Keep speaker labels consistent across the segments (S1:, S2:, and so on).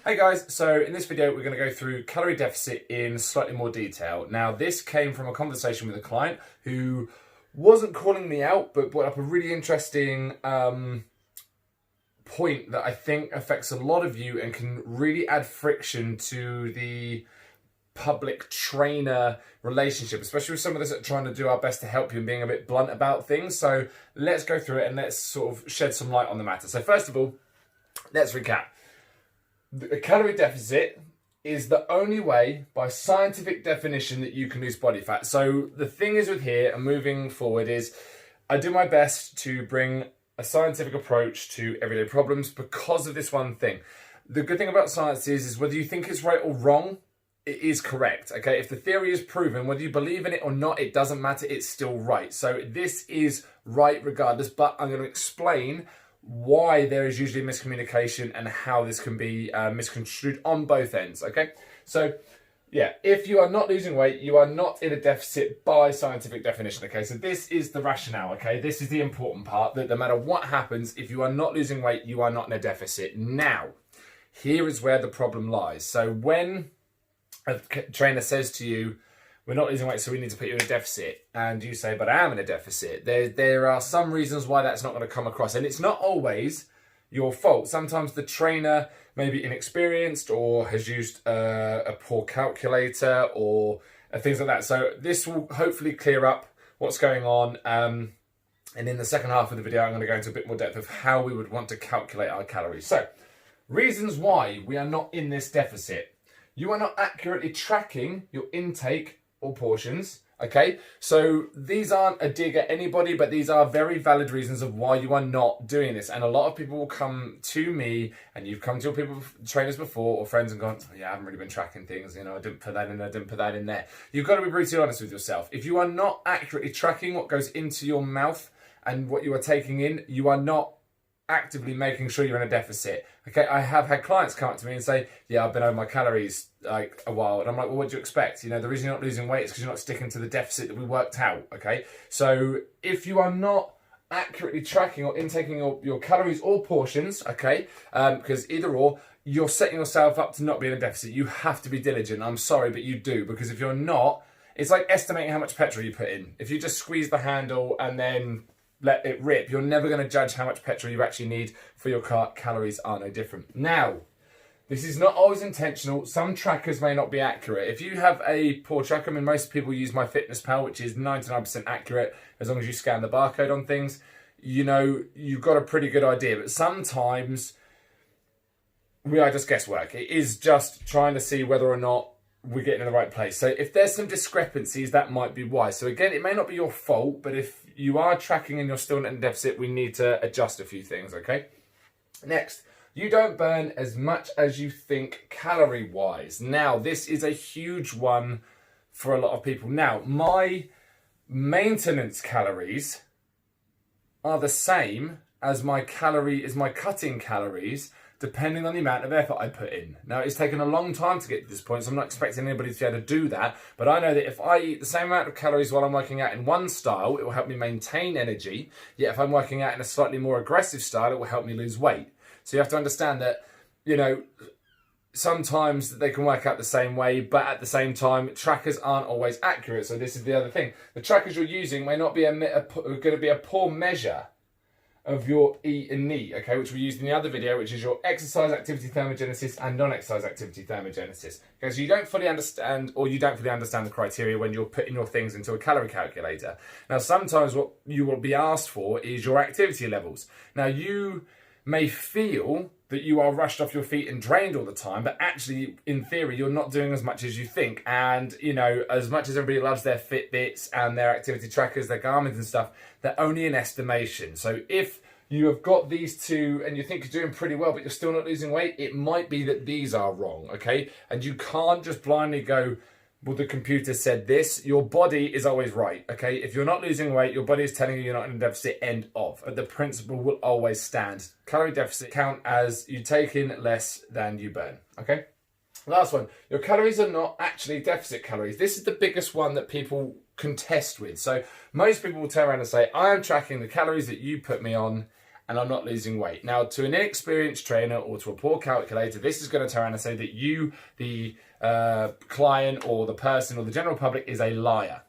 S1: Hey guys, so in this video we're going to go through calorie deficit in slightly more detail. Now this came from a conversation with a client who wasn't calling me out but brought up a really interesting point that I think affects a lot of you and can really add friction to the public trainer relationship, especially with some of us that are trying to do our best to help you and being a bit blunt about things. So let's go through it and let's sort of shed some light on the matter. So first of all, let's recap. A calorie deficit is the only way, by scientific definition, that you can lose body fat. So the thing is with here and moving forward is I do my best to bring a scientific approach to everyday problems because of this one thing. The good thing about science is whether you think it's right or wrong, it is correct, okay? If the theory is proven, whether you believe in it or not, it doesn't matter, it's still right. So this is right regardless, but I'm going to explain why there is usually miscommunication and how this can be misconstrued on both ends, okay? So, yeah, if you are not losing weight, you are not in a deficit by scientific definition, okay? So this is the rationale, okay? This is the important part, that no matter what happens, if you are not losing weight, you are not in a deficit. Now, here is where the problem lies. So when a trainer says to you, we're not losing weight, so we need to put you in a deficit, and you say, but I am in a deficit, there are some reasons why that's not going to come across, and it's not always your fault. Sometimes the trainer may be inexperienced or has used a poor calculator or things like that. So this will hopefully clear up what's going on, and in the second half of the video I'm going to go into a bit more depth of how we would want to calculate our calories. So, reasons why we are not in this deficit. You are not accurately tracking your intake or portions, okay? So these aren't a dig at anybody, but these are very valid reasons of why you are not doing this. And a lot of people will come to me, and you've come to your trainers before or friends and gone, oh, yeah, I haven't really been tracking things, you know, I didn't put that in there, I didn't put that in there. You've got to be brutally honest with yourself. If you are not accurately tracking what goes into your mouth and what you are taking in, you are not actively making sure you're in a deficit. Okay, I have had clients come up to me and say, yeah, I've been over my calories like a while. And I'm like, well, what do you expect? You know, the reason you're not losing weight is because you're not sticking to the deficit that we worked out, okay? So if you are not accurately tracking or intaking your calories or portions, okay, because either or, you're setting yourself up to not be in a deficit. You have to be diligent. I'm sorry, but you do, because if you're not, it's like estimating how much petrol you put in. If you just squeeze the handle and then let it rip, you're never going to judge how much petrol you actually need for your car. Calories are no different. Now, this is not always intentional. Some trackers may not be accurate. If you have a poor tracker, I mean, most people use MyFitnessPal, which is 99% accurate as long as you scan the barcode on things. You know, you've got a pretty good idea. But sometimes we are just guesswork. It is just trying to see whether or not we're getting in the right place. So if there's some discrepancies, that might be why. So again, it may not be your fault, but if you are tracking and you're still in a deficit, we need to adjust a few things, okay? Next, you don't burn as much as you think calorie-wise. Now, this is a huge one for a lot of people. Now, my maintenance calories are the same as my cutting calories, depending on the amount of effort I put in. Now, it's taken a long time to get to this point, so I'm not expecting anybody to be able to do that, but I know that if I eat the same amount of calories while I'm working out in one style, it will help me maintain energy, yet if I'm working out in a slightly more aggressive style, it will help me lose weight. So you have to understand that, you know, sometimes they can work out the same way, but at the same time, trackers aren't always accurate, so this is the other thing. The trackers you're using may not be going to be a poor measure of your eat and need, okay, which we used in the other video, which is your exercise activity thermogenesis and non-exercise activity thermogenesis. Okay, so you don't fully understand the criteria when you're putting your things into a calorie calculator. Now, sometimes what you will be asked for is your activity levels. Now, you may feel that you are rushed off your feet and drained all the time, but actually, in theory, you're not doing as much as you think. And, you know, as much as everybody loves their Fitbits and their activity trackers, their Garmins and stuff, they're only an estimation. So if you have got these two and you think you're doing pretty well, but you're still not losing weight, it might be that these are wrong, okay? And you can't just blindly go, well, the computer said this. Your body is always right, okay? If you're not losing weight, your body is telling you you're not in a deficit, end of. But the principle will always stand. Calorie deficit count as you take in less than you burn, okay? Last one, your calories are not actually deficit calories. This is the biggest one that people contest with. So most people will turn around and say, I am tracking the calories that you put me on and I'm not losing weight. Now, to an inexperienced trainer or to a poor calculator, this is going to turn around and say that you, the client or the person or the general public, is a liar.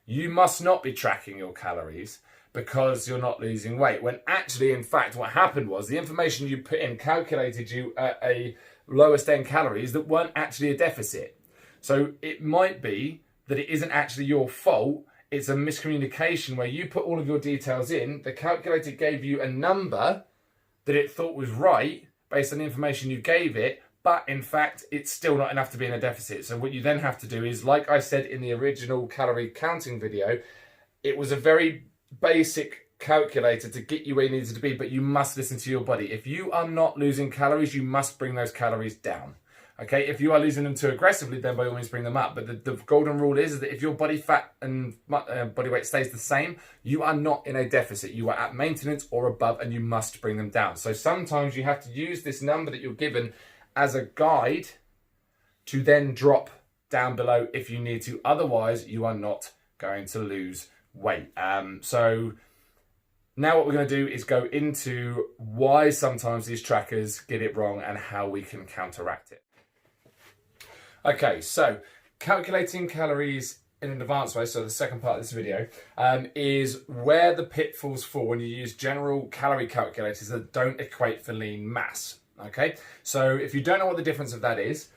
S1: You must not be tracking your calories because you're not losing weight. When actually, in fact, what happened was the information you put in calculated you at a lowest end calories that weren't actually a deficit. So it might be that it isn't actually your fault. It's a miscommunication where you put all of your details in, the calculator gave you a number that it thought was right based on the information you gave it, but in fact, it's still not enough to be in a deficit. So what you then have to do is, like I said in the original calorie counting video, it was a very basic calculator to get you where you needed to be, but you must listen to your body. If you are not losing calories, you must bring those calories down. Okay, if you are losing them too aggressively, then by all means bring them up. But the golden rule is that if your body fat and body weight stays the same, you are not in a deficit. You are at maintenance or above, and you must bring them down. So sometimes you have to use this number that you're given as a guide to then drop down below if you need to. Otherwise, you are not going to lose weight. So now what we're going to do is go into why sometimes these trackers get it wrong and how we can counteract it. Okay, so calculating calories in an advanced way, so the second part of this video, is where the pitfalls fall when you use general calorie calculators that don't equate for lean mass. Okay, so if you don't know what the difference of that is,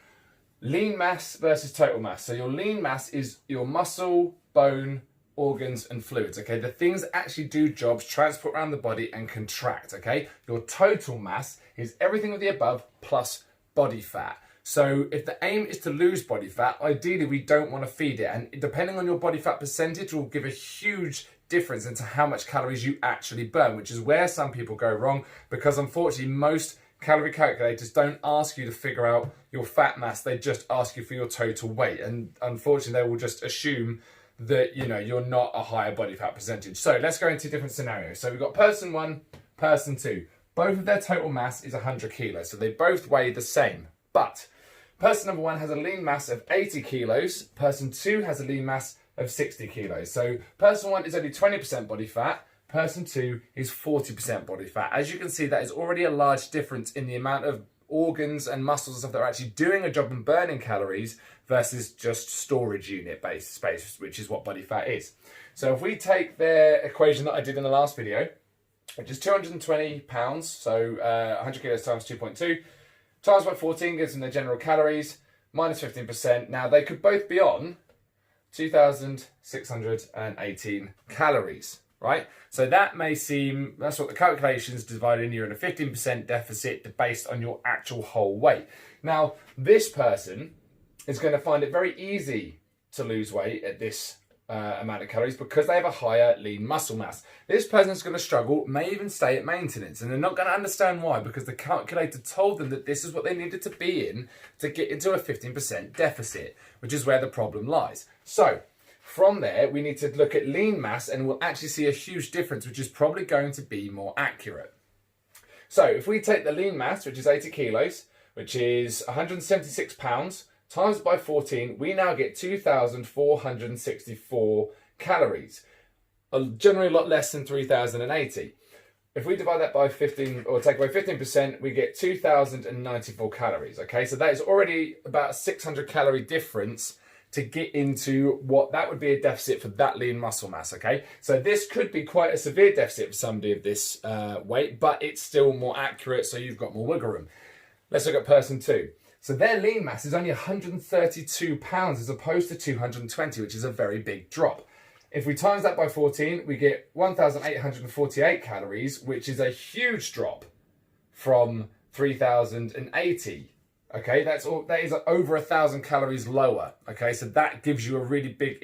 S1: lean mass versus total mass. So your lean mass is your muscle, bone, organs and fluids, okay? The things that actually do jobs, transport around the body and contract, okay? Your total mass is everything of the above plus body fat. So if the aim is to lose body fat, ideally we don't want to feed it. And depending on your body fat percentage will give a huge difference into how much calories you actually burn, which is where some people go wrong, because unfortunately most calorie calculators don't ask you to figure out your fat mass, they just ask you for your total weight. And unfortunately they will just assume that, you know, you're not a higher body fat percentage. So let's go into different scenarios. So we've got person one, person two. Both of their total mass is 100 kilos. So they both weigh the same. But person number one has a lean mass of 80 kilos. Person two has a lean mass of 60 kilos. So person one is only 20% body fat. Person two is 40% body fat. As you can see, that is already a large difference in the amount of organs and muscles and stuff that are actually doing a job and burning calories versus just storage unit based space, which is what body fat is. So if we take their equation that I did in the last video, which is 220 pounds, so 100 kilos times 2.2, times by 14 gives them their general calories, minus 15%. Now they could both be on 2,618 calories, right? So that may seem, that's what the calculations divided in, you're in a 15% deficit based on your actual whole weight. Now, this person is going to find it very easy to lose weight at this amount of calories because they have a higher lean muscle mass. This person is going to struggle, may even stay at maintenance, and they're not going to understand why, because the calculator told them that this is what they needed to be in to get into a 15% deficit, which is where the problem lies. So from there, we need to look at lean mass and we'll actually see a huge difference, which is probably going to be more accurate. So if we take the lean mass, which is 80 kilos, which is 176 pounds, times by 14, we now get 2,464 calories. Generally a lot less than 3,080. If we divide that by 15, or take away 15%, we get 2,094 calories, okay? So that is already about a 600 calorie difference to get into what that would be a deficit for that lean muscle mass, okay? So this could be quite a severe deficit for somebody of this weight, but it's still more accurate, so you've got more wiggle room. Let's look at person two. So their lean mass is only 132 pounds as opposed to 220, which is a very big drop. If we times that by 14, we get 1,848 calories, which is a huge drop from 3,080. Okay, that is over 1,000 calories lower. Okay, so that gives you a really big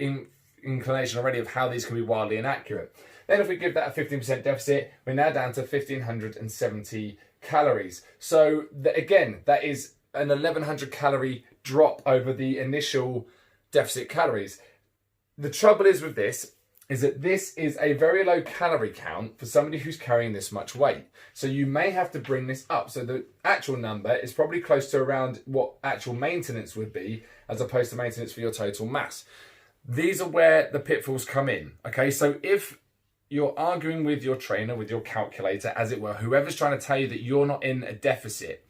S1: inclination already of how these can be wildly inaccurate. Then if we give that a 15% deficit, we're now down to 1,570 calories. So again, that is an 1,100 calorie drop over the initial deficit calories. The trouble is with this is that this is a very low calorie count for somebody who's carrying this much weight. So you may have to bring this up. So the actual number is probably close to around what actual maintenance would be as opposed to maintenance for your total mass. These are where the pitfalls come in. Okay, so if you're arguing with your trainer, with your calculator, as it were, whoever's trying to tell you that you're not in a deficit.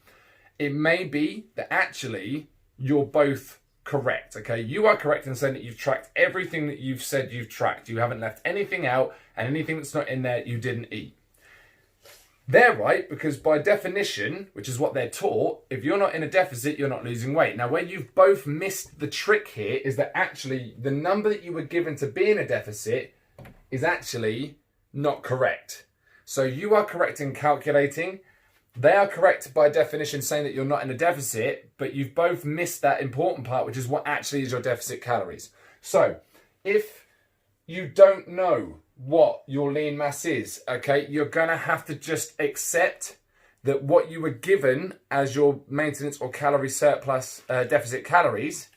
S1: It may be that actually you're both correct, okay? You are correct in saying that you've tracked everything that you've said you've tracked. You haven't left anything out, and anything that's not in there, you didn't eat. They're right, because by definition, which is what they're taught, if you're not in a deficit, you're not losing weight. Now, where you've both missed the trick here is that actually the number that you were given to be in a deficit is actually not correct. So you are correct in calculating. They are correct by definition saying that you're not in a deficit, but you've both missed that important part, which is what actually is your deficit calories. So if you don't know what your lean mass is, okay, you're gonna have to just accept that what you were given as your maintenance or calorie surplus deficit calories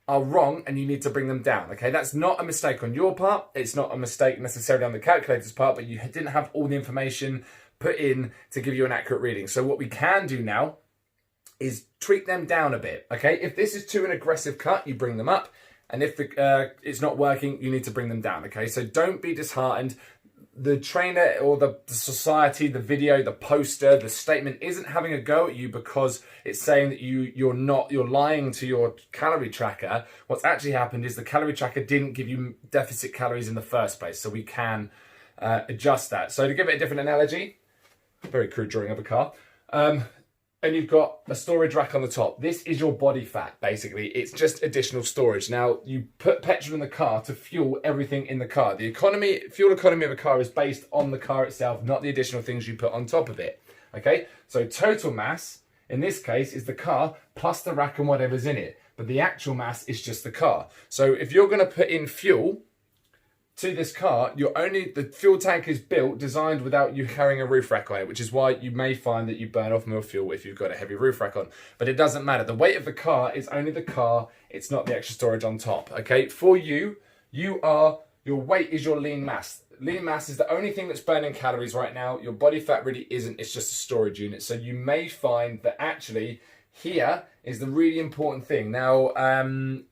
S1: are wrong, and you need to bring them down, okay? That's not a mistake on your part. It's not a mistake necessarily on the calculator's part, but you didn't have all the information put in to give you an accurate reading. So what we can do now is tweak them down a bit, okay? If this is too an aggressive cut, you bring them up. And if it's not working, you need to bring them down, okay? So don't be disheartened. The trainer or the society, the video, the poster, the statement isn't having a go at you because it's saying that you're lying to your calorie tracker. What's actually happened is the calorie tracker didn't give you deficit calories in the first place, so we can adjust that. So to give it a different analogy, very crude drawing of a car, and you've got a storage rack on the top. This is your body fat, basically. It's just additional storage. Now, you put petrol in the car to fuel everything in the car. The fuel economy of a car is based on the car itself, not the additional things you put on top of it, okay? So total mass, in this case, is the car plus the rack and whatever's in it. But the actual mass is just the car. So if you're gonna put in fuel to this car, the fuel tank is designed without you carrying a roof rack on it, which is why you may find that you burn off more fuel if you've got a heavy roof rack on. But it doesn't matter. The weight of the car is only the car. It's not the extra storage on top, okay? For you, your weight is your lean mass. Lean mass is the only thing that's burning calories right now. Your body fat really isn't. It's just a storage unit. So you may find that actually here is the really important thing. Now,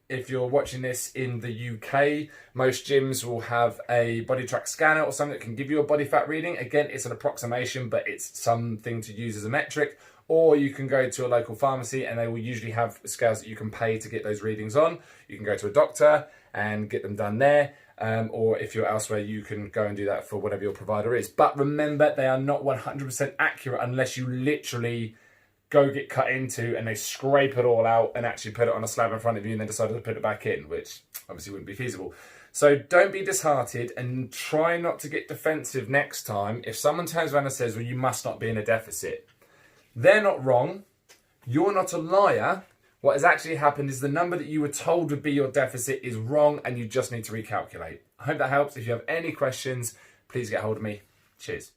S1: if you're watching this in the UK, most gyms will have a body track scanner or something that can give you a body fat reading. Again, it's an approximation, but it's something to use as a metric. Or you can go to a local pharmacy and they will usually have scales that you can pay to get those readings on. You can go to a doctor and get them done there. Or if you're elsewhere, you can go and do that for whatever your provider is. But remember, they are not 100% accurate unless you literally go get cut into and they scrape it all out and actually put it on a slab in front of you and then decided to put it back in, which obviously wouldn't be feasible. So don't be disheartened and try not to get defensive next time. If someone turns around and says, well, you must not be in a deficit, they're not wrong. You're not a liar. What has actually happened is the number that you were told would be your deficit is wrong and you just need to recalculate. I hope that helps. If you have any questions, please get hold of me. Cheers.